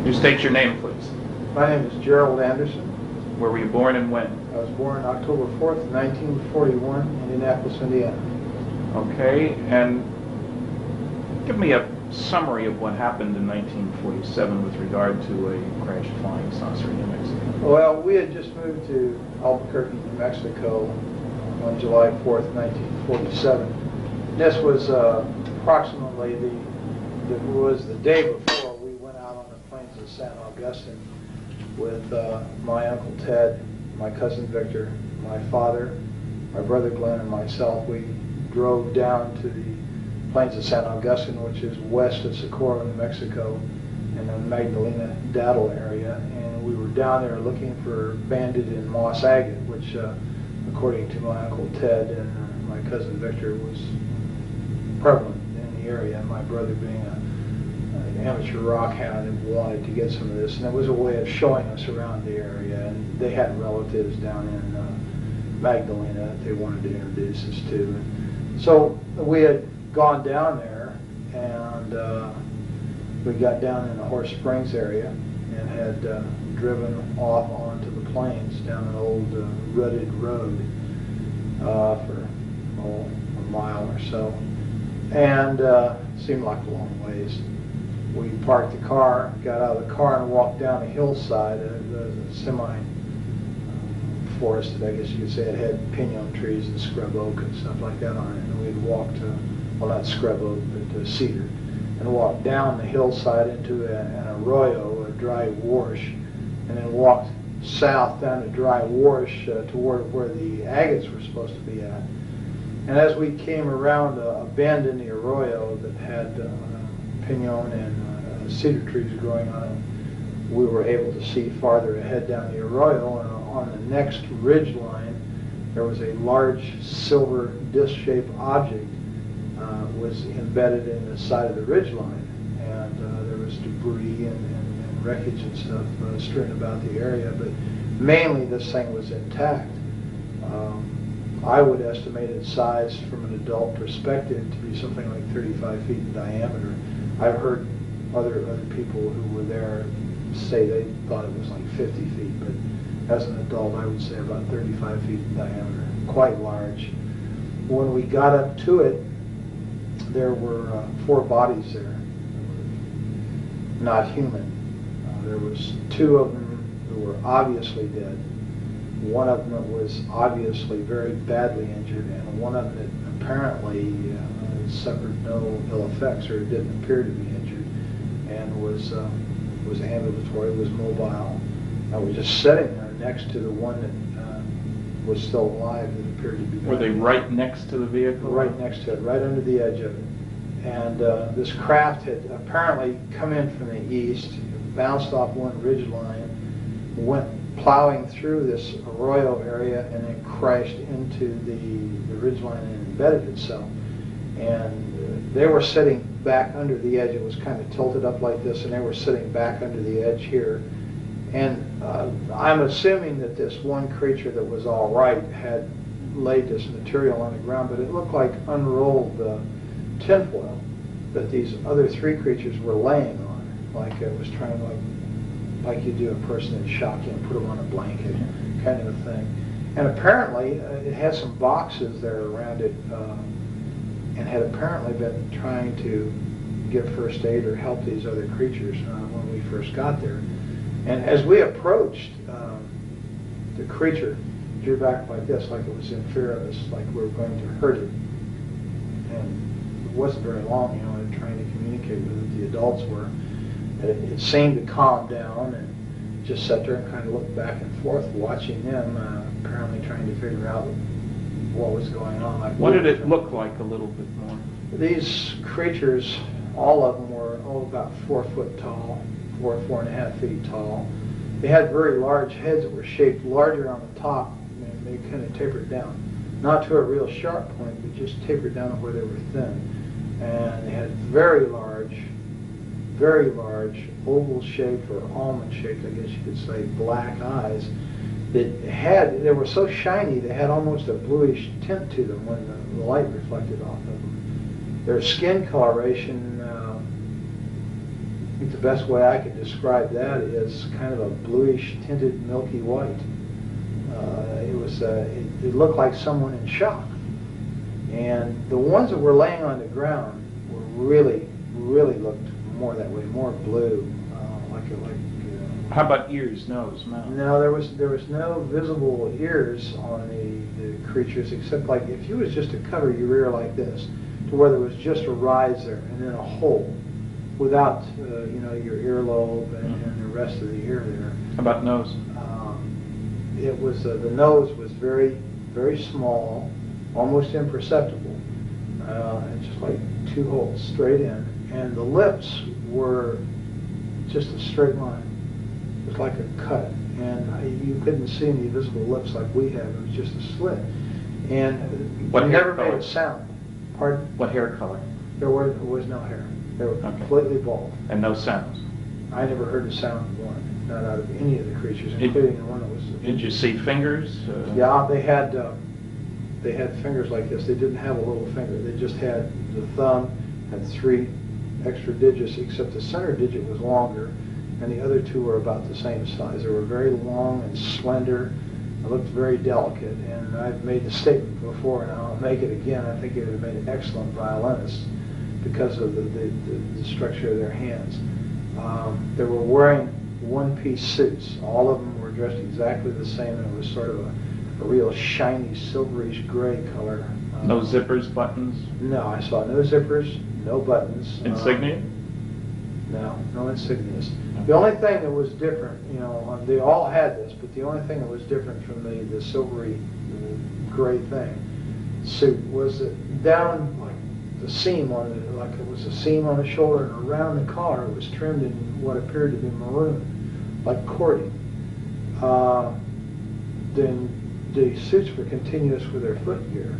You state your name, please. My name is Gerald Anderson. Where were you born and when? I was born October 4th, 1941, in Indianapolis, Indiana. Okay, and give me a summary of what happened in 1947 with regard to a crashed flying saucer in New Mexico. Well, we had just moved to Albuquerque, New Mexico on July 4th, 1947. This was approximately the day before we went out on the plains of San Augustine with my Uncle Ted, my cousin Victor, my father, my brother Glenn, and myself. We drove down to the plains of San Augustine, which is west of Socorro, New Mexico, in the Magdalena Daddle area, and we were down there looking for banded and moss agate, which, according to my Uncle Ted and my cousin Victor, was prevalent in the area, and my brother being an amateur rock hound and wanted to get some of this, and it was a way of showing us around the area, and they had relatives down in Magdalena that they wanted to introduce us to. And so we had gone down there, and we got down in the Horse Springs area and had driven off onto the plains down an old rutted road for a mile or so, and seemed like a long ways. We parked the car, got out of the car, and walked down a hillside, a semi-forested, I guess you could say. It had pinon trees and scrub oak and stuff like that on it. And we'd walked to, well, not scrub oak, but cedar, and walked down the hillside into an arroyo, a dry wash, and then walked south down a dry wash toward where the agates were supposed to be at. And as we came around a bend in the arroyo that had pinon and cedar trees growing on it, we were able to see farther ahead down the arroyo, and on the next ridge line there was a large silver disc-shaped object was embedded in the side of the ridge line, and there was debris and wreckage and stuff strewn about the area, but mainly this thing was intact. I would estimate its size from an adult perspective to be something like 35 feet in diameter. I've heard other people who were there say they thought it was like 50 feet, but as an adult I would say about 35 feet in diameter, quite large. When we got up to it, there were 4 bodies there, not human. There was 2 of them who were obviously dead. One of them was obviously very badly injured, and one of them apparently suffered no ill effects, or didn't appear to be injured, and was ambulatory, was mobile. I was just sitting there next to the one that was still alive that appeared to be badly. Were they right next to the vehicle? Right next to it, right under the edge of it. And this craft had apparently come in from the east, bounced off one ridge line, went plowing through this arroyo area, and then crashed into the ridge line and embedded itself. And they were sitting back under the edge. It was kind of tilted up like this, and they were sitting back under the edge here. And I'm assuming that this one creature that was all right had laid this material on the ground, but it looked like unrolled tinfoil that these other 3 creatures were laying on, like it was trying to, like you do a person in shock, you know, put them on a blanket kind of a thing. And apparently it had some boxes there around it, and had apparently been trying to give first aid or help these other creatures when we first got there. And as we approached, the creature drew back like this, like it was in fear of us, like we were going to hurt it. And it wasn't very long, you know, in trying to communicate with it. The adults were. It seemed to calm down and just sat there and kind of looked back and forth, watching them, apparently trying to figure out what was going on. Like, what did it look like a little bit more? These creatures, all of them were about 4 foot tall, 4.5 feet tall. They had very large heads that were shaped larger on the top, and they kind of tapered down. Not to a real sharp point, but just tapered down to where they were thin. And they had very large, oval-shaped or almond-shaped, I guess you could say, black eyes they were so shiny they had almost a bluish tint to them when the light reflected off of them. Their skin coloration think the best way I could describe that is kind of a bluish tinted milky white. It looked like someone in shock. And the ones that were laying on the ground were really looked more that way, more blue, How about ears, nose, mouth? No, there was no visible ears on the creatures, except like if you was just to cover your ear like this, to where there was just a rise there and then a hole, without your earlobe and the rest of the ear there. How about nose? It was the nose was very small, almost imperceptible, and just like two holes straight in, and the lips were just a straight line. It was like a cut, and you couldn't see any visible lips like we have. It was just a slit, and What it hair never color? made a sound. Pardon? What hair color? There was no hair. They were completely bald. And no sounds? I never heard a sound of one, not out of any of the creatures, including the one that was. Did you see fingers? Yeah, they had fingers like this. They didn't have a little finger. They just had the thumb and 3 extra digits, except the center digit was longer, and the other 2 were about the same size. They were very long and slender. It looked very delicate, and I've made the statement before, and I'll make it again. I think it would have made excellent violinists because of the structure of their hands. They were wearing one-piece suits. All of them were dressed exactly the same, and it was sort of a real shiny, silverish gray color. No zippers, buttons? No, I saw no zippers, no buttons. Insignia? No insignias. The only thing that was different, they all had this, but the only thing that was different from the silvery gray suit was that down like the seam on it, like it was a seam on the shoulder, and around the collar it was trimmed in what appeared to be maroon, like cording. Then the suits were continuous with their footgear.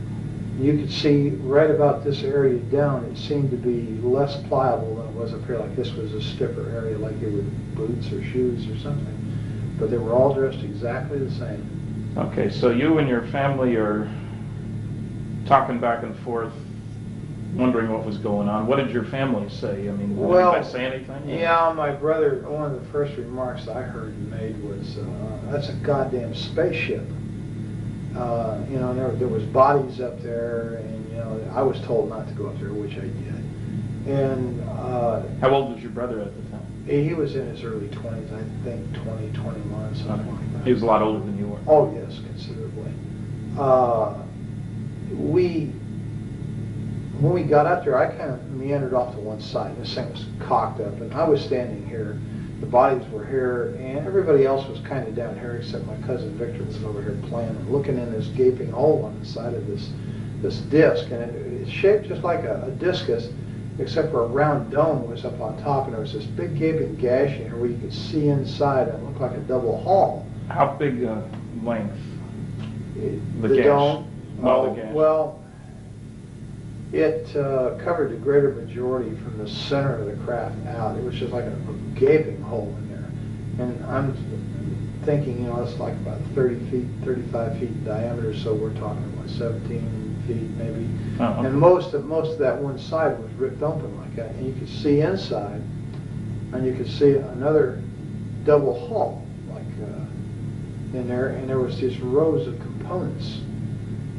You could see right about this area down, it seemed to be less pliable than it was up here, like this was a stiffer area, like it was boots or shoes or something. But they were all dressed exactly the same. Okay, so you and your family are talking back and forth, wondering what was going on. What did your family say? I mean, did they say anything? Yeah, my brother, one of the first remarks I heard made was, that's a goddamn spaceship. There was bodies up there, and I was told not to go up there, which I did. And how old was your brother at the time? He was in his early 20s, I think 20, 21, something like that. He was a lot older than you were. Oh yes, considerably. When we got up there, I kind of meandered off to one side. This thing was cocked up, and I was standing here. The bodies were here, and everybody else was kind of down here, except my cousin Victor was over here playing and looking in this gaping hole on the side of this disc, and it's shaped just like a discus, except for a round dome was up on top, and there was this big gaping gash in here where you could see inside, and it looked like a double hall. How big length? The gash. dome? The gash. Well, it covered the greater majority from the center of the craft out. It was just like a gaping hole in there. And I'm thinking, it's like about 30 feet, 35 feet in diameter, so we're talking about 17 feet maybe. Uh-huh. And most of that one side was ripped open like that. And you could see inside, and you could see another double hull like in there, and there was these rows of components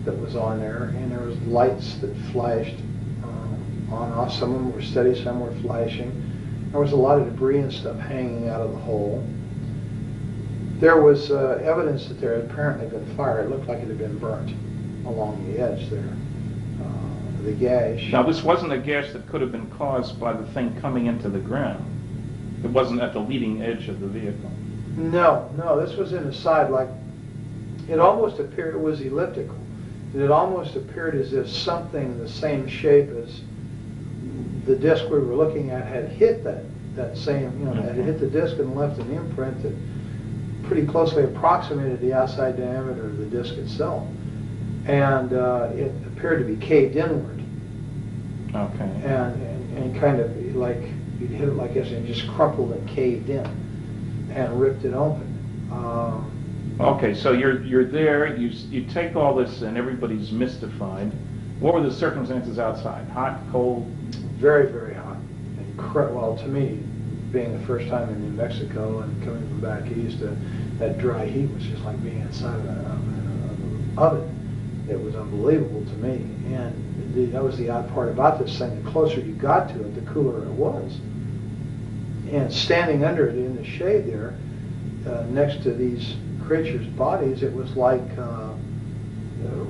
that was on there, and there was lights that flashed on and off. Some of them were steady, some were flashing. There was a lot of debris and stuff hanging out of the hole. There was evidence that there had apparently been fire. It looked like it had been burnt along the edge there. The gash. Now, this wasn't a gash that could have been caused by the thing coming into the ground. It wasn't at the leading edge of the vehicle. No, this was in the side, like it almost appeared, it was elliptical. It almost appeared as if something the same shape as the disc we were looking at had hit that same, had hit the disc and left an imprint that pretty closely approximated the outside diameter of the disc itself. And it appeared to be caved inward. Okay. And kind of like, you'd hit it like this and it just crumpled and caved in and ripped it open. Okay, so you're there, you take all this and everybody's mystified. What were the circumstances outside? Hot, cold? Very, very hot. Well, to me, being the first time in New Mexico and coming from back east, that dry heat was just like being inside of an oven. It was unbelievable to me. And that was the odd part about this thing. The closer you got to it, the cooler it was. And standing under it in the shade there, next to these creatures' bodies, it was like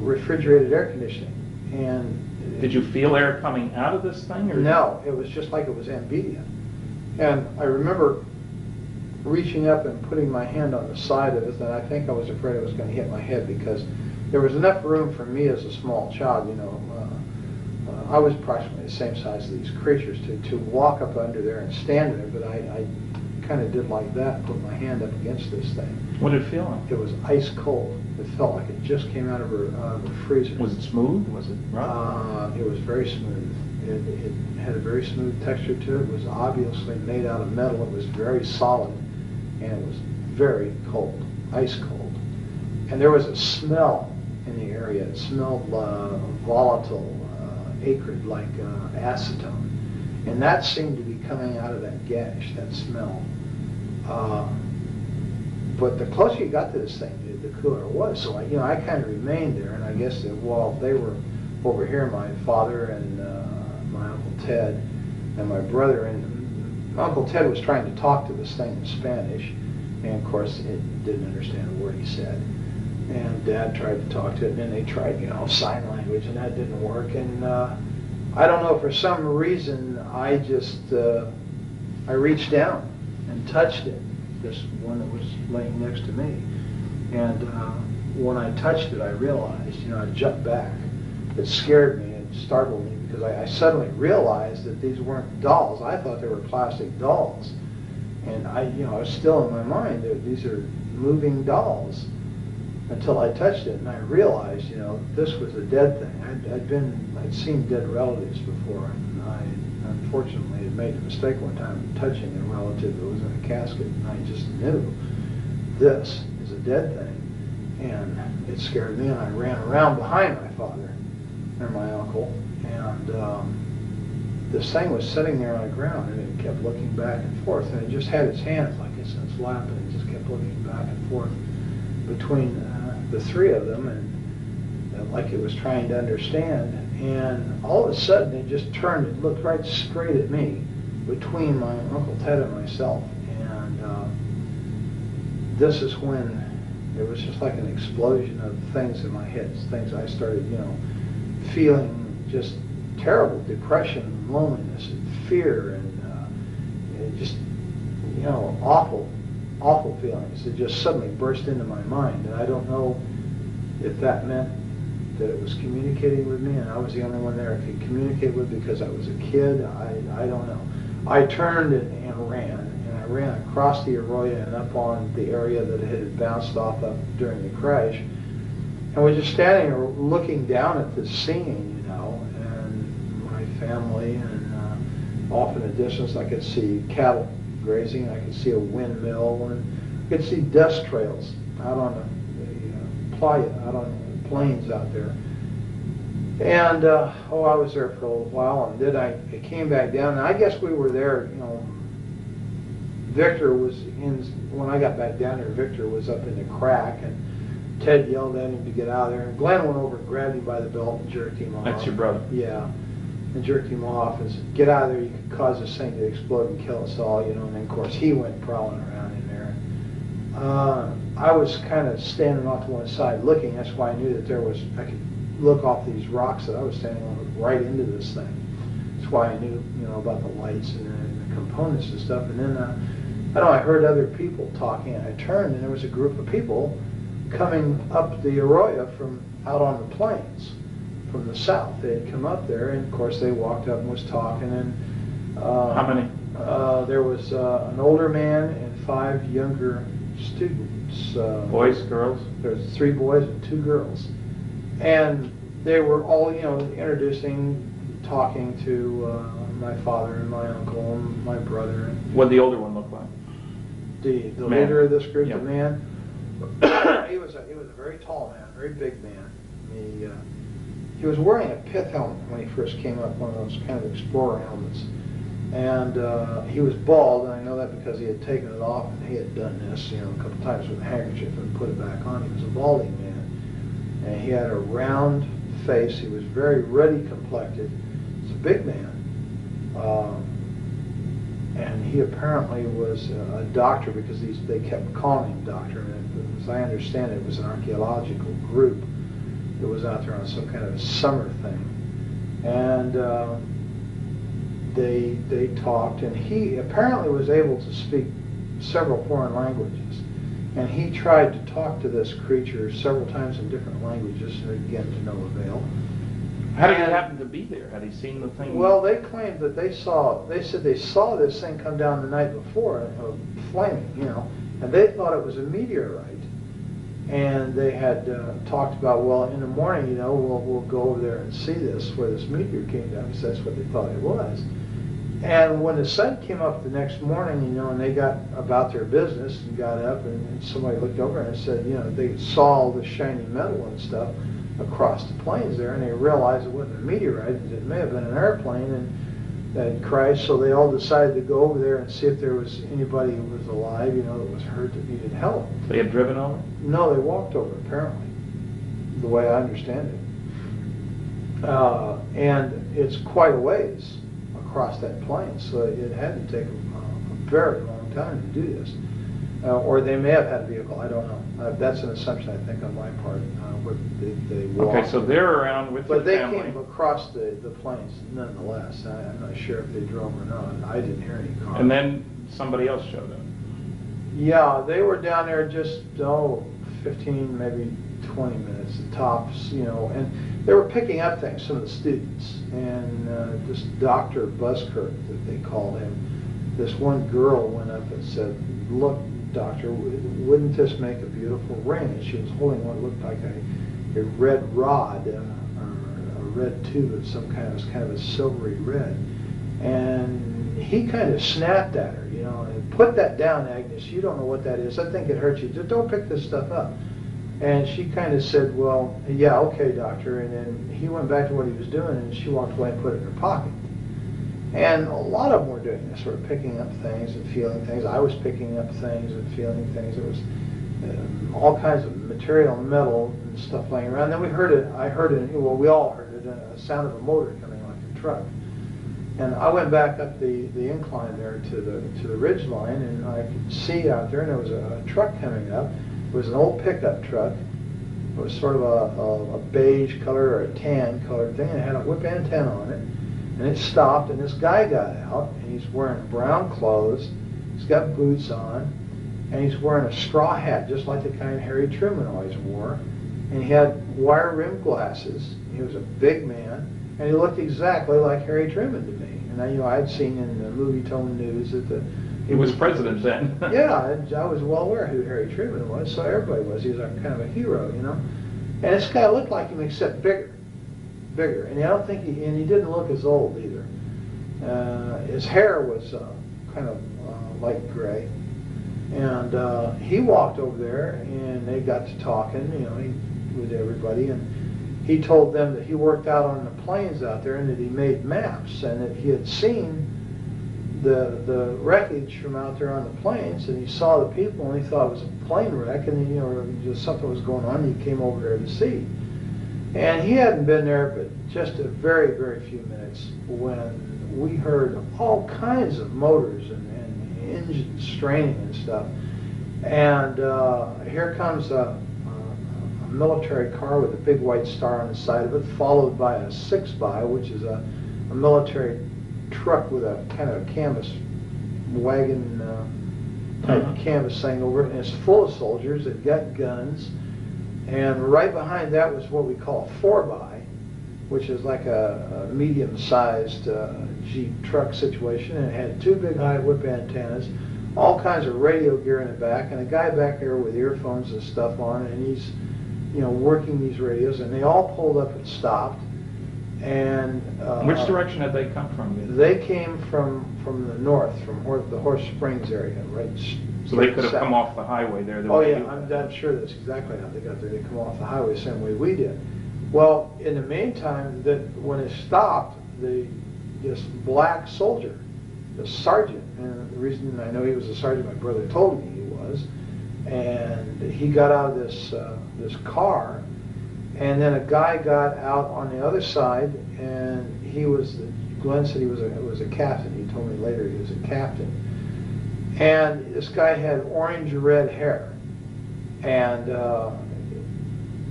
refrigerated air conditioning. And did you feel air coming out of this thing? Or? No, it was just like it was ambient. And I remember reaching up and putting my hand on the side of it, and I think I was afraid it was going to hit my head because there was enough room for me as a small child, you know. I was approximately the same size as these creatures to walk up under there and stand there, but I kind of did like that, put my hand up against this thing. What did it feel like? It was ice cold. It felt like it just came out of a freezer. Was it smooth? Was it rough? It was very smooth. It had a very smooth texture to it. It was obviously made out of metal. It was very solid, and it was very cold, ice cold. And there was a smell in the area. It smelled volatile, acrid, like acetone. And that seemed to be coming out of that gash, that smell. But the closer you got to this thing, the cooler it was. So I kind of remained there, and I guess that while they were over here, my father and my Uncle Ted and my brother, and Uncle Ted was trying to talk to this thing in Spanish, and of course it didn't understand a word he said. And Dad tried to talk to it, and then they tried, sign language, and that didn't work. And I don't know, for some reason, I just, I reached down and touched it, this one that was laying next to me. And when I touched it, I realized, I jumped back. It scared me, it startled me, because I suddenly realized that these weren't dolls. I thought they were plastic dolls. And I was still in my mind that these are moving dolls, until I touched it, and I realized, this was a dead thing. I'd seen dead relatives before, and I unfortunately had made the mistake one time of touching a relative that was in a casket, and I just knew this is a dead thing. And it scared me, and I ran around behind my father and my uncle, and this thing was sitting there on the ground, and it kept looking back and forth, and it just had its hands like it's in its lap, and it just kept looking back and forth between the three of them, and like it was trying to understand. And all of a sudden it just turned and looked right straight at me, between my Uncle Ted and myself. And this is when it was just like an explosion of things in my head, things I started feeling, just terrible depression, loneliness, and fear, and just awful feelings that just suddenly burst into my mind. And I don't know if that meant that it was communicating with me and I was the only one there I could communicate with because I was a kid. I don't know. I turned and ran, and I ran across the arroyo and up on the area that it had bounced off of during the crash, and was just standing there looking down at this scene, and my family, and off in the distance I could see cattle grazing, I could see a windmill, and I could see dust trails out on the playa, out on the plains out there. And I was there for a little while, and then I came back down, and I guess we were there, Victor was when I got back down there, Victor was up in the crack, and Ted yelled at him to get out of there, and Glenn went over and grabbed him by the belt and jerked him off. That's your brother? Yeah. And jerked him off and said, "Get out of there, you could cause this thing to explode and kill us all," and then of course he went prowling around in there. I was kind of standing off to one side looking, that's why I knew that I could look off these rocks that I was standing on right into this thing. That's why I knew, about the lights and the components and stuff. And then, I heard other people talking, and I turned, and there was a group of people coming up the arroyo from out on the plains. From the south. They had come up there, and of course they walked up and was talking. And how many? There was an older man and 5 younger students. Boys, girls? There was 3 boys and 2 girls, and they were all, introducing, talking to my father and my uncle and my brother. What did the older one look like? The leader of this group, yeah. The man. he was a very tall man, very big man. He was wearing a pith helmet when he first came up, one of those kind of explorer helmets. And he was bald, and I know that because he had taken it off and he had done this, you know, a couple times with a handkerchief and put it back on. He was a balding man, and he had a round face. He was very ruddy complected. He was a big man, and he apparently was a doctor because they kept calling him doctor. And as I understand it, it was an archaeological group that was out there on some kind of a summer thing, and they talked, and he apparently was able to speak several foreign languages, and he tried to talk to this creature several times in different languages, and again to no avail. How did he happen to be there? Had he seen the thing? Well, they claimed that they said they saw this thing come down the night before, flaming, you know, and they thought it was a meteorite. And they had talked about, well, in the morning, you know, we'll go over there and see this, where this meteor came down, because that's what they thought it was. And when the sun came up the next morning, you know, and they got about their business and got up, and somebody looked over and said, you know, they saw all the shiny metal and stuff across the plains there, and they realized it wasn't a meteorite, it may have been an airplane, and that had crashed. So they all decided to go over there and see if there was anybody who was alive, you know, that was hurt, that needed help. They had driven over? No, they walked over, apparently, the way I understand it. And it's quite a ways across that plain, so it had to take a very long time to do this. Or they may have had a vehicle, I don't know. That's an assumption, I think, on my part. They walked. Okay, so they're around with but their they family. came across the plains nonetheless. I'm not sure if they drove or not. I didn't hear any cars. And then somebody else showed up. Yeah, they were down there just, 15, maybe 20 minutes at tops, you know, and they were picking up things, some of the students, and this Dr. Buskirk, that they called him, this one girl went up and said, look, doctor, wouldn't this make a beautiful ring? And she was holding what looked like a red rod, or a red tube of some kind. It was kind of a silvery red. And he kind of snapped at her, you know, and put that down, Agnes. You don't know what that is. I think it hurts you. Just don't pick this stuff up. And she kind of said, well, yeah, okay, doctor. And then he went back to what he was doing, and she walked away and put it in her pocket. And a lot of them were doing this, sort of picking up things and feeling things. I was picking up things and feeling things. There was all kinds of material, metal and stuff laying around. Then we heard it, well, we all heard it, a sound of a motor coming like a truck. And I went back up the incline there to the ridge line, and I could see out there, and there was a truck coming up. It was an old pickup truck. It was sort of a beige color or a tan colored thing, and it had a whip antenna on it. And it stopped, and this guy got out, and he's wearing brown clothes, he's got boots on, and he's wearing a straw hat, just like the kind Harry Truman always wore. And he had wire-rimmed glasses. He was a big man, and he looked exactly like Harry Truman to me. And I'd seen in the movie Tone News that he was president then. Yeah, I was well aware who Harry Truman was, so everybody was. He was kind of a hero, you know. And this guy looked like him, except bigger, and I don't think he didn't look as old either. His hair was kind of light gray, and he walked over there, and they got to talking, you know, with everybody, and he told them that he worked out on the plains out there, and that he made maps, and that he had seen the wreckage from out there on the plains, and he saw the people, and he thought it was a plane wreck, and you know, just something was going on, and he came over there to see. And he hadn't been there but just a very, very few minutes when we heard all kinds of motors and engines straining and stuff. And here comes a military car with a big white star on the side of it, followed by a 6x, which is a military truck with a kind of a canvas wagon type canvas thing over it, and it's full of soldiers that got guns. And right behind that was what we call a 4x, which is like a medium-sized Jeep truck situation, and it had two big high whip antennas, all kinds of radio gear in the back, and a guy back there with earphones and stuff on, and he's, you know, working these radios, and they all pulled up and stopped. And which direction had they come from? They came from the north, from the Horse Springs area, right? So they could have come off the highway there. Oh yeah, I'm sure that's exactly how they got there. They come off the highway the same way we did. Well, in the meantime, when it stopped, this black soldier the sergeant, and the reason I know he was a sergeant, my brother told me he was, and he got out of this car, and then a guy got out on the other side, and Glenn said he was a captain. He told me later he was a captain. And this guy had orange-red hair. And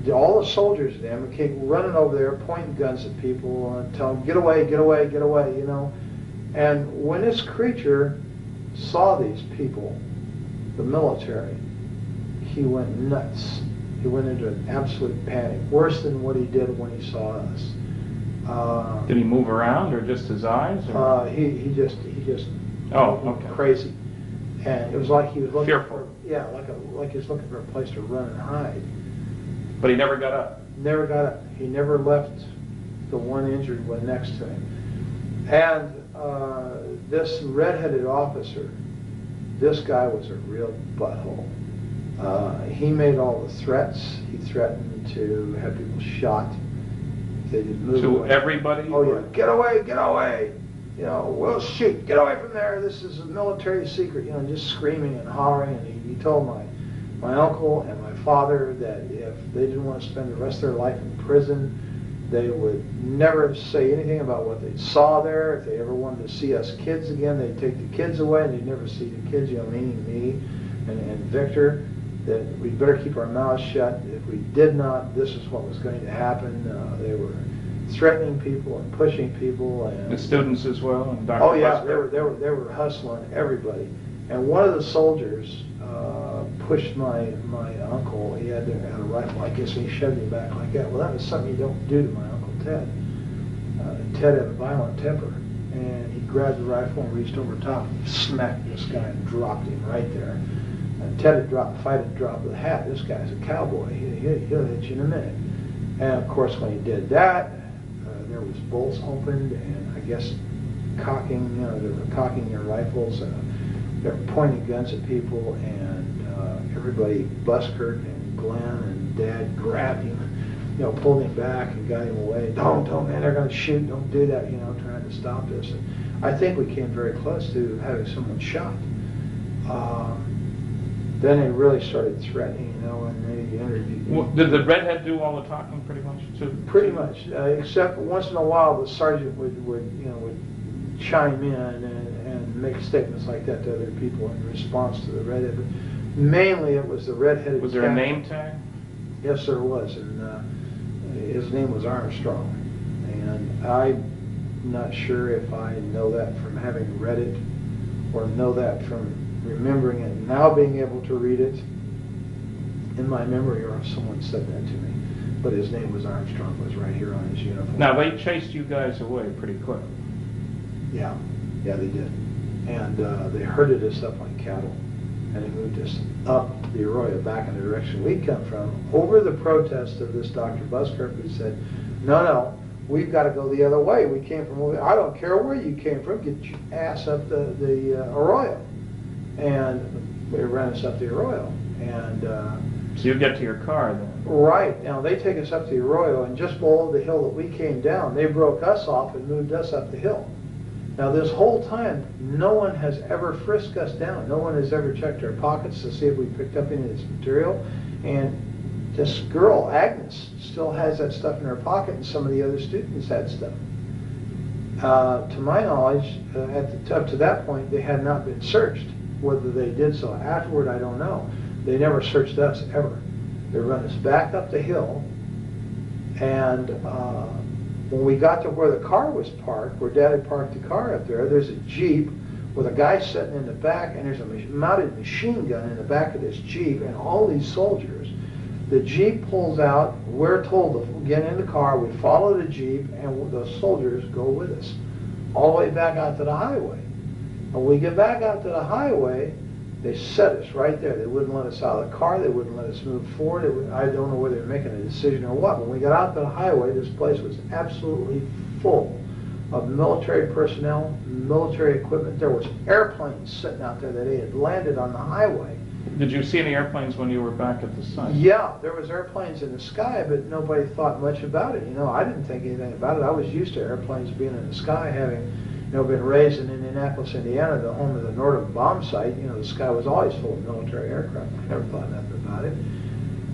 all the soldiers then came running over there, pointing guns at people and telling them, get away, get away, get away, you know. And when this creature saw these people, the military, he went nuts. He went into an absolute panic, worse than what he did when he saw us. Did he move around, or just his eyes? Or? He just okay. Crazy, and it was like he was looking fearful. like he was looking for a place to run and hide. But he never got up. Never got up. He never left the one injured one next to him. And this red-headed officer, this guy was a real butthole. He made all the threats. He threatened to have people shot. They didn't move to away. Everybody? Oh yeah, get away, get away. You know, we'll shoot, get away from there. This is a military secret. You know, just screaming and hollering. And he told my uncle and my father that if they didn't want to spend the rest of their life in prison, they would never say anything about what they saw there. If they ever wanted to see us kids again, they'd take the kids away, and they'd never see the kids, you know, meaning me and Victor, that we'd better keep our mouths shut. If we did not, this is what was going to happen. They were threatening people and pushing people, and the students as well. And Dr. Oh yeah, Busker. they were hustling everybody. And one of the soldiers pushed my uncle. He had a rifle like this, and he shoved him back like that. Well, that was something you don't do to my Uncle Ted. Ted had a violent temper, and he grabbed the rifle and reached over top and smacked this guy and dropped him right there. And Ted had dropped the fight had dropped the hat. This guy's a cowboy. He'll hit you in a minute. And of course, when he did that, there was bolts opened, and I guess cocking. You know, they were cocking their rifles. They were pointing guns at people, and everybody, Busker and Glenn and Dad, grabbed him, you know, pulled him back and got him away. Don't, man, they're going to shoot. Don't do that, you know, trying to stop this. And I think we came very close to having someone shot. Then they really started threatening, you know, and they interviewed. Well, did the redhead do all the talking, pretty much, too? Pretty much, except once in a while the sergeant would chime in and make statements like that to other people in response to the redhead. But mainly it was the redheaded. Was there a name tag? Yes, there was, and his name was Armstrong. And I'm not sure if I know that from having read it or know that from remembering it, now being able to read it in my memory, or if someone said that to me. But his name was Armstrong, was right here on his uniform. Now, they chased you guys away pretty quick. Yeah, they did. And they herded us up like cattle, and they moved us up the Arroyo back in the direction we'd come from, over the protest of this Dr. Busker, who said, no, we've got to go the other way. We came from, I don't care where you came from, get your ass up the Arroyo. And they ran us up the Arroyo. And so you get to your car then? Right. Now, they take us up the Arroyo, and just below the hill that we came down, they broke us off and moved us up the hill. Now, this whole time, no one has ever frisked us down. No one has ever checked our pockets to see if we picked up any of this material. And this girl, Agnes, still has that stuff in her pocket, and some of the other students had stuff. To my knowledge, up to that point, they had not been searched. Whether they did so afterward, I don't know. They never searched us, ever. They run us back up the hill, and when we got to where the car was parked, where Dad had parked the car up there, there's a Jeep with a guy sitting in the back, and there's a mounted machine gun in the back of this Jeep, and all these soldiers. The Jeep pulls out, we're told to get in the car, we follow the Jeep, and the soldiers go with us, all the way back out to the highway. When we get back out to the highway, they set us right there. They wouldn't let us out of the car. They wouldn't let us move forward. I don't know whether they were making a decision or what. When we got out to the highway, this place was absolutely full of military personnel, military equipment. There was airplanes sitting out there that they had landed on the highway. Did you see any airplanes when you were back at the site? Yeah, there was airplanes in the sky, but nobody thought much about it. You know, I didn't think anything about it. I was used to airplanes being in the sky, having, been raised in Indianapolis, Indiana, the home of the Nordum bomb site. The sky was always full of military aircraft. I never thought nothing about it.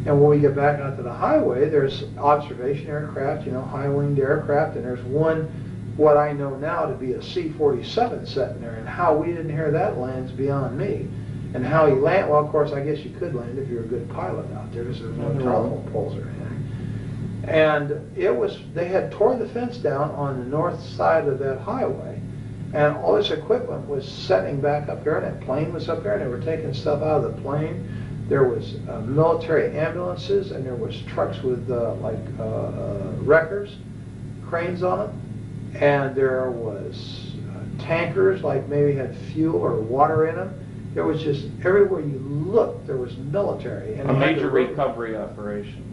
And when we get back onto the highway, there's observation aircraft, high-winged aircraft, and there's one, what I know now to be a C-47 sitting there, and how we didn't hear that land's beyond me. And how he landed, well, of course, I guess you could land if you're a good pilot out there, because there's no telephone poles or anything. And they had torn the fence down on the north side of that highway, and all this equipment was setting back up there, and that plane was up there, and they were taking stuff out of the plane. There was military ambulances, and there was trucks with wreckers, cranes on them, and there was tankers, like maybe had fuel or water in them. There was just, everywhere you looked, there was military. And a major recovery operation.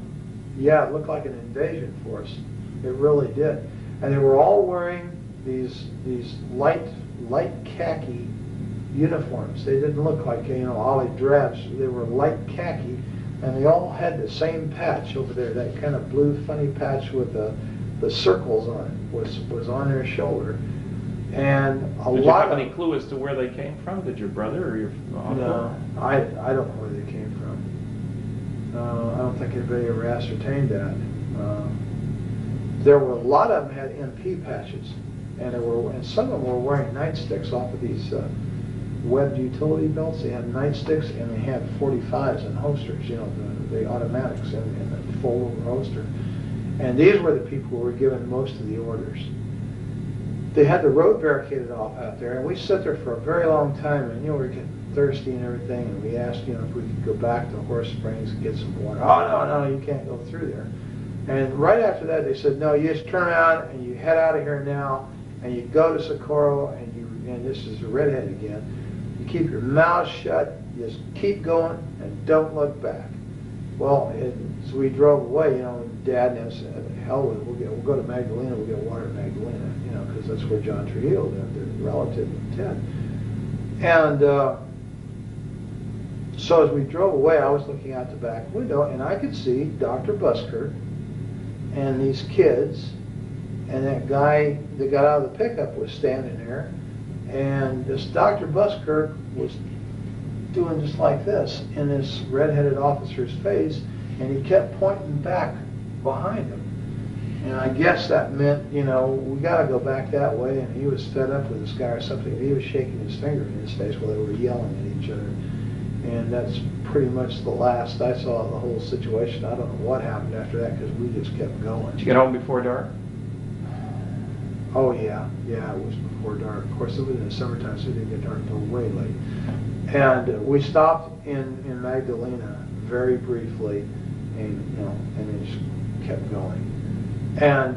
Yeah, it looked like an invasion force. It really did. And they were all wearing these light khaki uniforms. They didn't look like, olive drabs. They were light khaki, and they all had the same patch over there, that kind of blue funny patch with the circles on it was on their shoulder. And Did you have any clue as to where they came from? Did your brother or your uncle? No, I don't know where they came from. I don't think anybody ever ascertained that. There were a lot of them had MP patches, and some of them were wearing nightsticks off of these webbed utility belts. They had nightsticks, and they had 45s and holsters, the automatics in the full holster. And these were the people who were given most of the orders. They had the road barricaded off out there, and we sat there for a very long time, and we were getting thirsty and everything, and we asked, if we could go back to Horse Springs and get some water. Oh, no, you can't go through there. And right after that, they said, no, you just turn around and you head out of here now, and you go to Socorro, and this is the redhead again. You keep your mouth shut, you just keep going, and don't look back. Well, so we drove away, Dad and I said, hell with it, we'll go to Magdalena, we'll get water at Magdalena, because that's where John Trujillo lived, the relative of Ted. And so as we drove away, I was looking out the back window, and I could see Dr. Buskirk and these kids, and that guy that got out of the pickup was standing there, and this Dr. Buskirk was doing just like this in this red-headed officer's face, and he kept pointing back behind him. And I guess that meant, we got to go back that way, and he was fed up with this guy or something. He was shaking his finger in his face while they were yelling at each other. And that's pretty much the last I saw of the whole situation. I don't know what happened after that, because we just kept going. Did you get home before dark? Oh, yeah, it was before dark. Of course, it was in the summertime, so it didn't get dark until way late. And we stopped in Magdalena very briefly, and then just kept going. And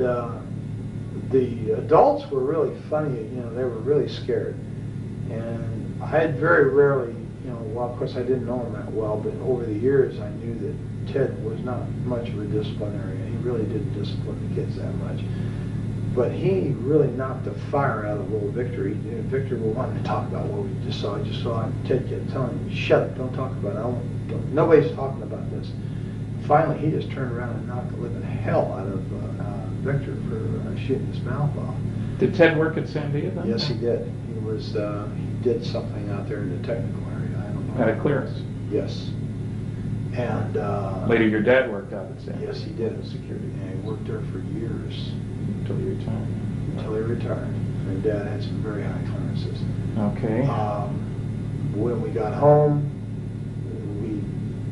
the adults were really funny. They were really scared. And I had very rarely, well, of course, I didn't know him that well, but over the years, I knew that Ted was not much of a disciplinarian. He really didn't discipline the kids that much. But he really knocked the fire out of little Victor. Victor wanted to talk about what we just saw. I just saw Ted kept telling him, shut up, don't talk about it. Nobody's talking about this. Finally, he just turned around and knocked the living hell out of Victor for shooting his mouth off. Did Ted work at Sandia then? Yes, he did. He did something out there in the technical area. I don't know. Had a clearance? Yes. And later, your dad worked out at Sandia? Yes, he did. Security. And he worked there for years. Until he retired? Until he retired. And Dad had some very high clearances. Okay. When we got home,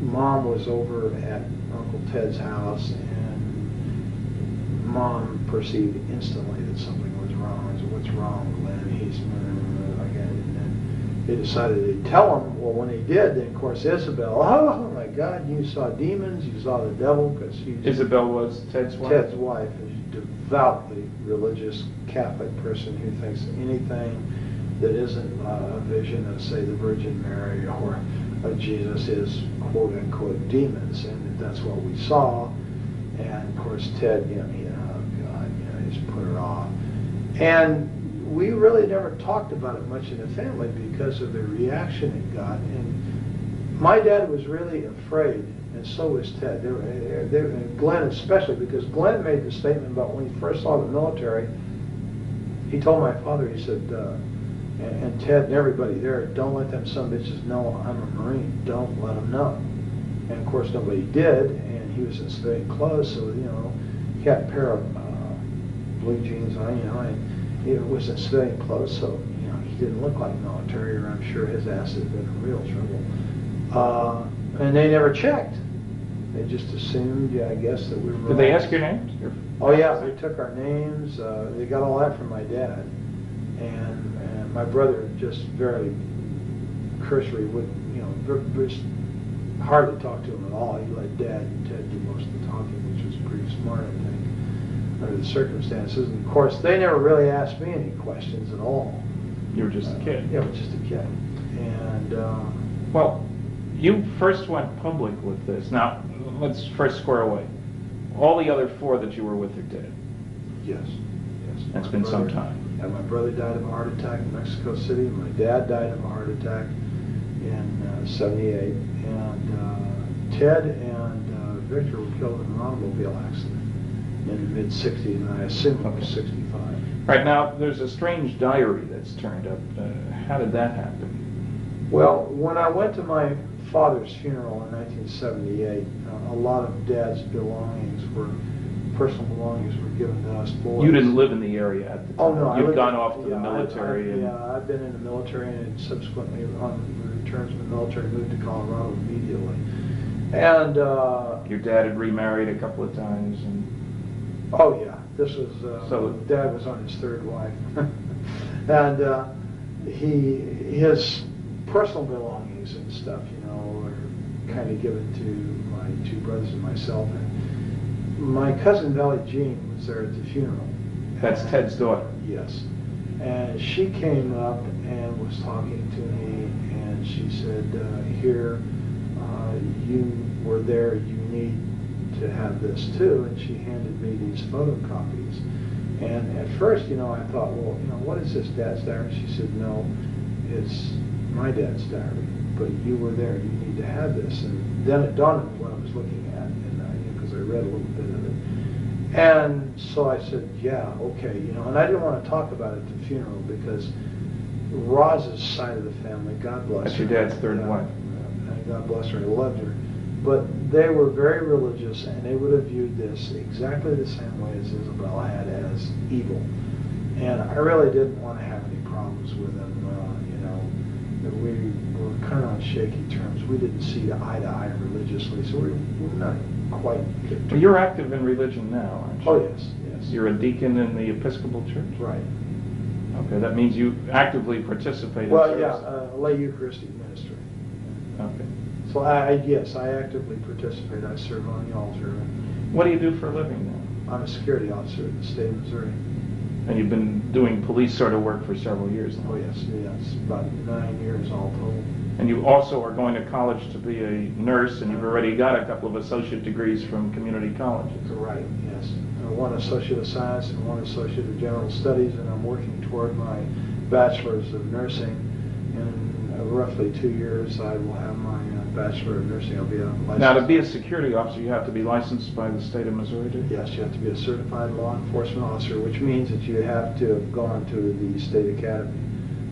Mom was over at Uncle Ted's house, and Mom perceived instantly that something was wrong. I said, what's wrong, Glenn? He's again. And then they decided to tell him. Well, when they did, then of course Isabel, oh my God, you saw demons, you saw the devil, because Isabel was Ted's wife? Ted's wife, a devoutly religious Catholic person who thinks anything that isn't a vision of, say, the Virgin Mary or of Jesus is quote-unquote demons, and that's what we saw. And of course Ted, he just put her off. And we really never talked about it much in the family because of the reaction it got. And my dad was really afraid, and so was Ted. And Glenn especially, because Glenn made the statement about when he first saw the military, he told my father, he said, and Ted and everybody there, don't let them son of bitches know I'm a Marine. Don't let them know. And of course nobody did, and he was in civilian clothes, so he had a pair of blue jeans on, and it was in civilian clothes, so he didn't look like military, or I'm sure his ass had been in real trouble. And they never checked. They just assumed, I guess, that we were. Did they ask your names? Oh yeah, they took our names. They got all that from my dad, and my brother just very cursory would, it was hard to talk to him at all. He let Dad and Ted do most of the talking, which was pretty smart, I think, under the circumstances. And of course, they never really asked me any questions at all. You were just a kid. Yeah, I was just a kid. And well, you first went public with this. Now, let's first square away. All the other 4 that you were with are dead. Yes. It's been some time. Yeah, my brother died of a heart attack in Mexico City. My dad died of a heart attack in '78. And Ted and Victor were killed in an automobile accident in the mid-'60s, and I assume it was '65. Right, now, there's a strange diary that's turned up. How did that happen? Well, when I went to my father's funeral in 1978, a lot of Dad's personal belongings were given to us boys. You didn't live in the area at the time. Oh, no. You'd gone off to the military. I've been in the military, and subsequently, on return from the military, moved to Colorado immediately. And your dad had remarried a couple of times. Oh, yeah. This was, so Dad was on his 3rd wife. And his personal belongings and stuff, were kind of given to my 2 brothers and myself. And my cousin Valley Jean was there at the funeral. That's Ted's daughter? Yes. And she came up and was talking to me, and she said, here, you were there, you need to have this too. And she handed me these photocopies. And at first, I thought, well, what is this, Dad's diary? She said, no, it's my dad's diary, but you were there, you need to have this. And then it dawned on me what I was looking at, and because I read a little bit of it. And so I said, yeah, okay, and I didn't want to talk about it at the funeral because Roz's side of the family, God bless her. That's your dad's 3rd wife. God bless her, I loved her. But they were very religious, and they would have viewed this exactly the same way as Isabel had, as evil. And I really didn't want to have any problems with them. We were kind of on shaky terms. We didn't see eye to eye religiously, so we're not quite. Well, you're active in religion now, aren't you? Oh, yes. You're a deacon in the Episcopal Church? Right. Okay, that means you actively participate in service. Well, yeah, lay Eucharistic ministry. Okay. So I actively participate. I serve on the altar. What do you do for a living now? I'm a security officer in the state of Missouri. And you've been doing police sort of work for several years now? Oh, yes, about 9 years all told. And you also are going to college to be a nurse, and you've already got a couple of associate degrees from community colleges. Right, yes. One Associate of Science and one Associate of General Studies, and I'm working toward my Bachelor's of Nursing. In roughly 2 years, I will have my Bachelor of Nursing. I'll be a licensed. Now, to be a security officer, you have to be licensed by the state of Missouri, do you? Yes, you have to be a certified law enforcement officer, which means that you have to have gone to the state academy,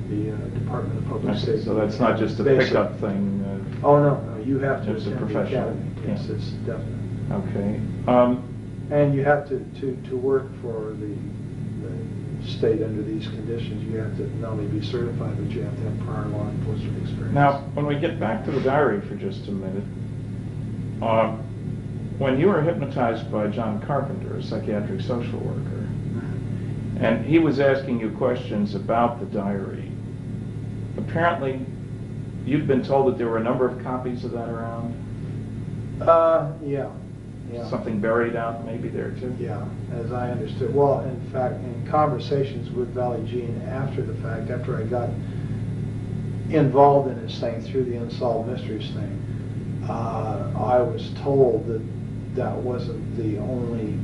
the Department of Public Safety. So that's not just a pickup thing? Oh, no, you have to It's a attend the professional. academy. Yes, it's definite. Okay. And you have to work for the state under these conditions. You have to not only be certified, but you have to have prior law enforcement experience. Now, when we get back to the diary for just a minute, when you were hypnotized by John Carpenter, a psychiatric social worker, and he was asking you questions about the diary, apparently you'd been told that there were a number of copies of that around? Yeah. Something buried out maybe there too? Yeah, as I understood. Well, in fact, in conversations with Valley Jean after the fact, after I got involved in this thing through the Unsolved Mysteries thing, I was told that that wasn't the only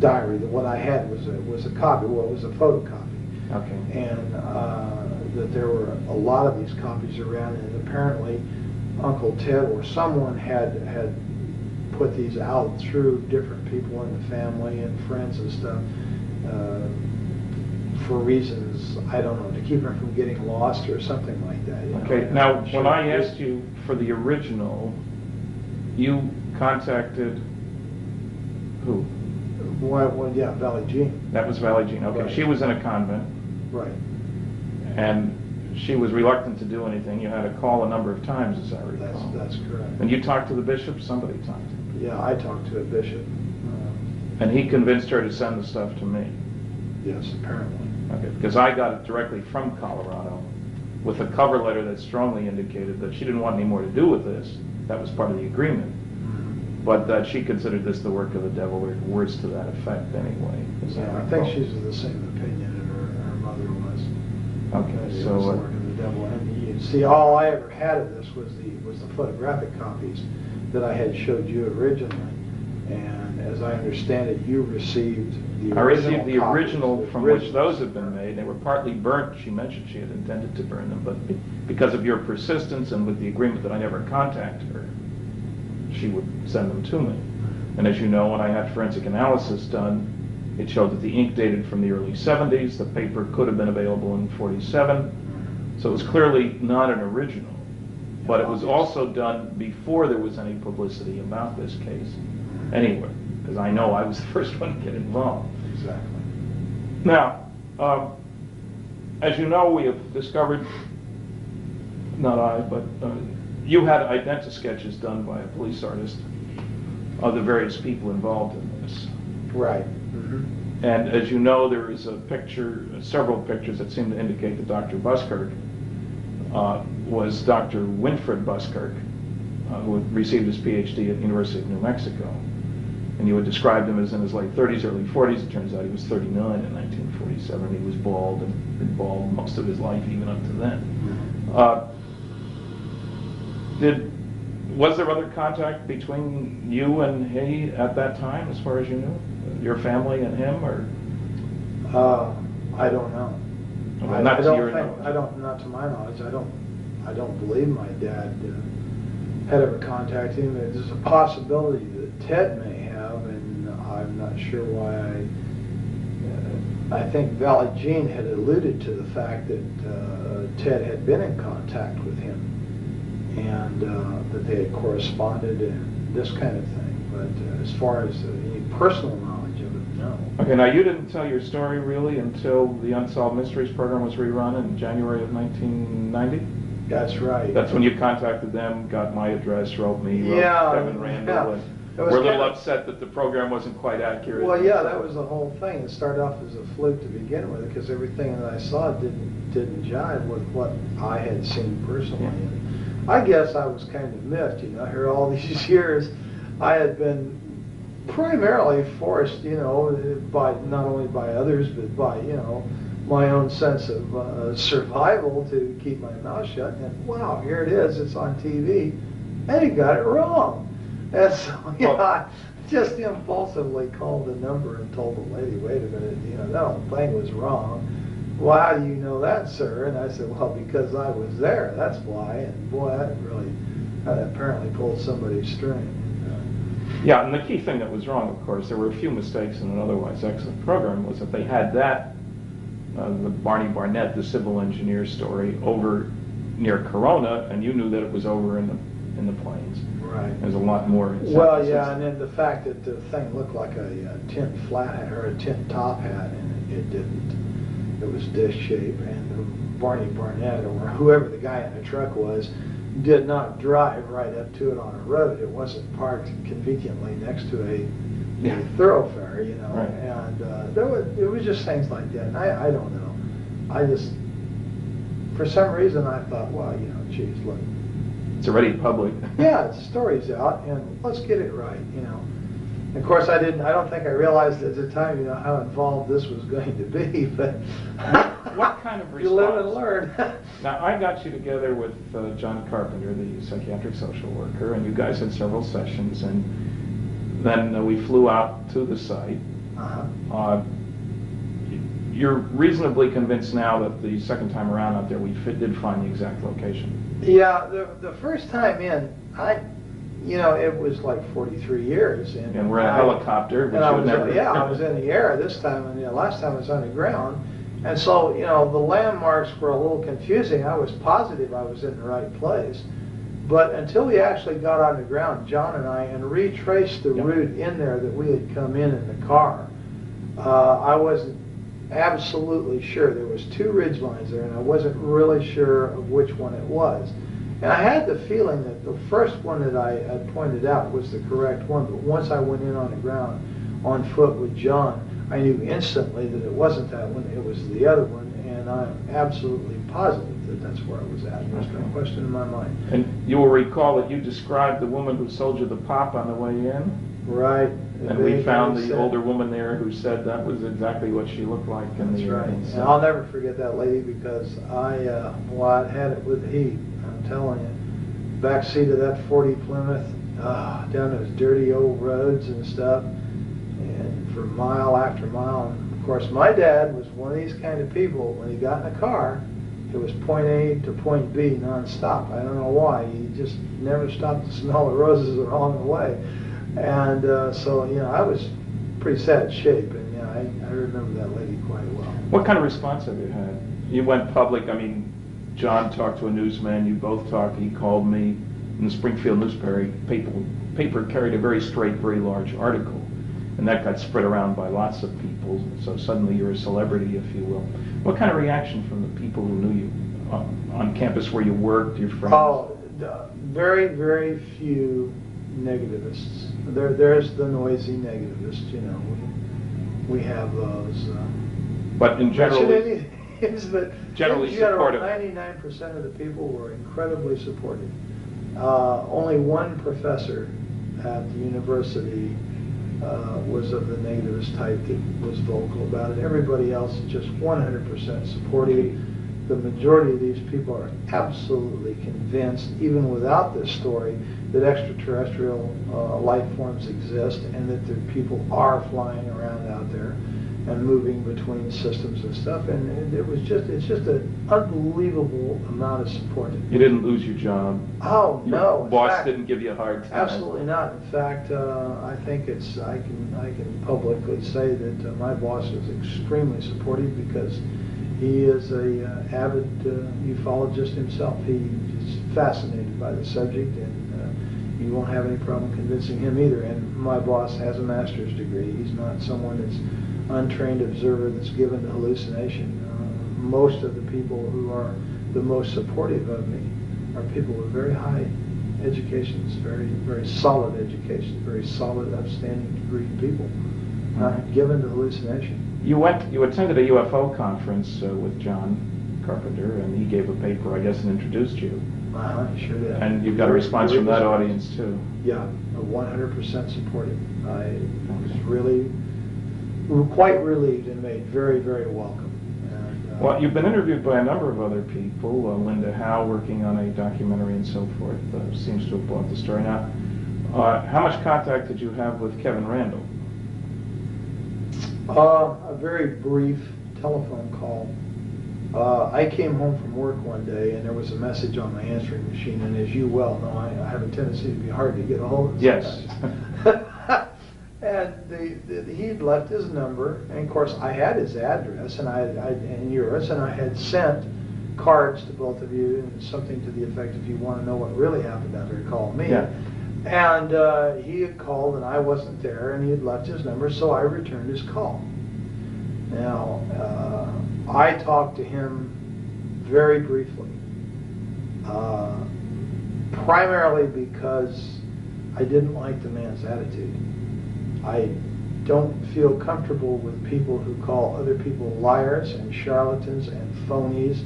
diary. That what I had was a copy. Well, it was a photocopy. Okay. And that there were a lot of these copies around, and apparently Uncle Ted or someone had put these out through different people in the family and friends and stuff. for reasons, I don't know, to keep him from getting lost or something like that. You know? Okay, now when I asked you for the original, you contacted who? Well, yeah, Valley Jean. That was Valley Jean. Okay, Right. she was in a convent. Right. And she was reluctant to do anything. You had to call a number of times, as I recall. That's correct. And you talked to the bishop? Somebody talked to him? Yeah, I talked to a bishop. And he convinced her to send the stuff to me? Yes, apparently. Okay, because I got it directly from Colorado with a cover letter that strongly indicated that she didn't want any more to do with this. That was part of the agreement. But that she considered this the work of the devil, or words to that effect anyway. Yeah, I think she's of the same opinion that her mother was. Okay, It was so the work of the devil. And you see, all I ever had of this was the photographic copies that I had showed you originally. And as I understand it, you received the original I received the copies, original from which those had been made. They were partly burnt. She mentioned she had intended to burn them, but because of your persistence and with the agreement that I never contacted her, she would send them to me. And as you know, when I had forensic analysis done, it showed that the ink dated from the early 70s. The paper could have been available in 47. So it was clearly not an original. But it was also done before there was any publicity about this case. Anyway, because I know I was the first one to get involved. Exactly. Now, as you know, we have discovered, not I, but you had identi-sketches done by a police artist of the various people involved in this. Right. And as you know, there is a picture, several pictures that seem to indicate that Dr. Buskirk was Dr. Winfred Buskirk, who had received his PhD at the University of New Mexico. And you had described him as in his late 30s, early 40s. It turns out he was 39 in 1947. He was bald and been bald most of his life, even up to then. Was there other contact between you and he at that time, as far as you knew? Your family and him, or? I don't know. Well, not to your knowledge. Not to my knowledge. I don't believe my dad had ever contacted him. There's a possibility that Ted may have, and I'm not sure why. I think Valley Jean had alluded to the fact that Ted had been in contact with him, and that they had corresponded and this kind of thing. But as far as any personal knowledge of it, no. Okay, now you didn't tell your story really until the Unsolved Mysteries program was rerun in January of 1990? That's right. That's when you contacted them, got my address, wrote me, wrote Kevin Randall, and we're a little upset that the program wasn't quite accurate. Well, yeah, that was the whole thing. It started off as a fluke to begin with, because everything that I saw didn't jive with what I had seen personally. And I guess I was kind of miffed, here all these years. I had been primarily forced, by not only by others, but by, my own sense of survival to keep my mouth shut. And wow, here it is, it's on TV, and he got it wrong. And so, I just impulsively called the number and told the lady, wait a minute, that whole thing was wrong. Well, how do you know that, sir? And I said, well, because I was there, that's why. And boy, that apparently pulled somebody's string. Yeah, and the key thing that was wrong, of course, there were a few mistakes in an otherwise excellent program, was that they had that, the Barney Barnett, the civil engineer story, over near Corona, and you knew that it was over in the plains. Right. There's a lot more. Well, yeah, and then the fact that the thing looked like a tin flat hat or a tin top hat, and it didn't. It was disc shape, and the Barney Barnett, or whoever the guy in the truck was, did not drive right up to it on a road. It wasn't parked conveniently next to a thoroughfare, Right. And it was just things like that. And I don't know. I just, for some reason, I thought, well, geez, look. It's already public. Yeah, the story's out, and let's get it right, And of course, I don't think I realized at the time, how involved this was going to be, but what kind of response? You live and learn. Now, I got you together with John Carpenter, the psychiatric social worker, and you guys had several sessions, and then we flew out to the site. You're reasonably convinced now that the second time around out there we did find the exact location. Yeah, the first time in, it was like 43 years. And we're in a helicopter. And I was in the air this time, and last time I was on the ground. And so, you know, the landmarks were a little confusing. I was positive I was in the right place. But until we actually got on the ground, John and I, and retraced the route in there that we had come in the car, I wasn't absolutely sure. There was two ridge lines there, and I wasn't really sure of which one it was. And I had the feeling that the first one that I had pointed out was the correct one, but once I went in on the ground on foot with John, I knew instantly that it wasn't that one, it was the other one, and I'm absolutely positive that that's where I was at. There's no question in my mind. And you will recall that you described the woman who sold you the pop on the way in? Right. And we found the older woman there who said that was exactly what she looked like in the right. evening. And I'll never forget that lady because I had it with the heat. I'm telling you, back seat of that 40 Plymouth, down those dirty old roads and stuff, and for mile after mile. And of course, my dad was one of these kind of people. When he got in a car, it was point A to point B nonstop. I don't know why. He just never stopped to smell the roses along the way. And so, you know, I was pretty sad shape, and yeah, I remember that lady quite well. What kind of response have you had? You went public. I mean, John talked to a newsman. You both talked. He called me. In the Springfield newspaper, paper carried a very straight, very large article, and that got spread around by lots of people. So suddenly you're a celebrity, if you will. What kind of reaction from the people who knew you on campus where you worked, your friends? Oh, very, very few negativists. There's the noisy negativist, you know. We have those. But in general, generally supportive. 99% of the people were incredibly supportive. Only one professor at the university was of the negativist type that was vocal about it. Everybody else is just 100% supportive. The majority of these people are absolutely convinced, even without this story, that extraterrestrial life forms exist and that the people are flying around out there and moving between systems and stuff. And it's just an unbelievable amount of support. You didn't lose your job. Oh no! Your boss didn't give you a hard time. Absolutely not. In fact, I think I can publicly say that my boss is extremely supportive because he is a avid ufologist himself. He is fascinated by the subject, and you won't have any problem convincing him either. And my boss has a master's degree. He's not someone that's untrained observer that's given to hallucination. Most of the people who are the most supportive of me are people with very high educations, very, very solid educations, very solid, upstanding degree people, not given to hallucination. You attended a UFO conference with John Carpenter, and he gave a paper, I guess, and introduced you. Sure did. And you've got a response from that audience too. Yeah, 100% supportive. I was really quite relieved and made very, very welcome. And, well, you've been interviewed by a number of other people. Linda Howe, working on a documentary and so forth, seems to have bought the story. Now, how much contact did you have with Kevin Randall? A very brief telephone call. I came home from work one day and there was a message on my answering machine, and as you well know, I have a tendency to be hard to get a hold of. Yes. And he'd left his number, and of course I had his address and yours, and I had sent cards to both of you and something to the effect, if you want to know what really happened out there, call me. Yeah. And he had called and I wasn't there, and he had left his number, so I returned his call. Now, I talked to him very briefly, primarily because I didn't like the man's attitude. I don't feel comfortable with people who call other people liars and charlatans and phonies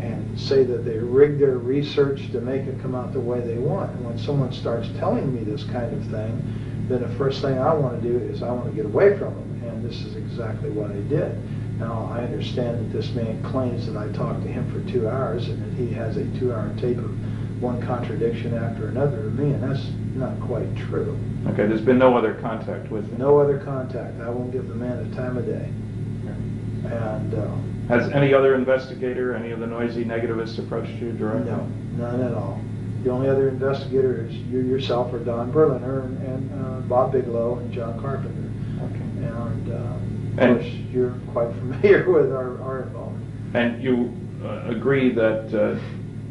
and say that they rig their research to make it come out the way they want. And when someone starts telling me this kind of thing, then the first thing I want to do is I want to get away from them. And this is exactly what I did. Now, I understand that this man claims that I talked to him for 2 hours and that he has a 2-hour tape of one contradiction after another of me, and that's not quite true. Okay, there's been no other contact with him? No other contact. I won't give the man the time of day. Okay. And has any other investigator, any of the noisy negativists approached you directly? No, none at all. The only other investigator is you yourself, or Don Berliner, and Bob Bigelow and John Carpenter. Okay. And Of course, you're quite familiar with our involvement. And you agree that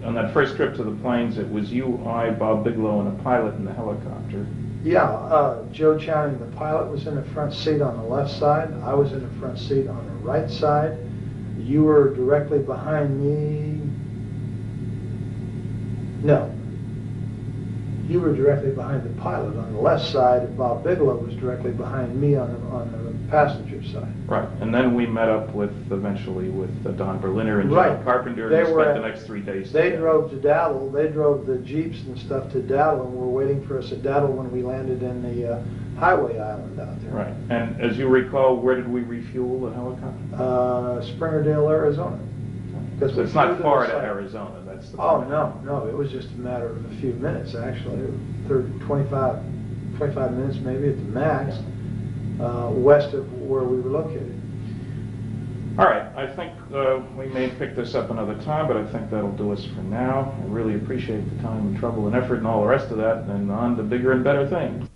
on that first trip to the plains, it was you, I, Bob Bigelow, and a pilot in the helicopter. Yeah, Joe Channing, the pilot, was in the front seat on the left side. I was in the front seat on the right side. You were directly behind me. No. You were directly behind the pilot on the left side, and Bob Bigelow was directly behind me on the passenger side. Right, and then we met up eventually with Don Berliner and Right. John Carpenter, They and we were spent at- the next 3 days They together. drove to Dattle. They drove the Jeeps and stuff to Dattle, and were waiting for us at Dattle when we landed in the highway island out there. Right, and as you recall, where did we refuel the helicopter? Springerdale, Arizona. So it's not far to Arizona, that's the Oh, point. no, it was just a matter of a few minutes, actually. 25 minutes maybe at the max, west of where we were located. All right, I think we may pick this up another time, but I think that'll do us for now. I really appreciate the time and trouble and effort and all the rest of that, and on to bigger and better things.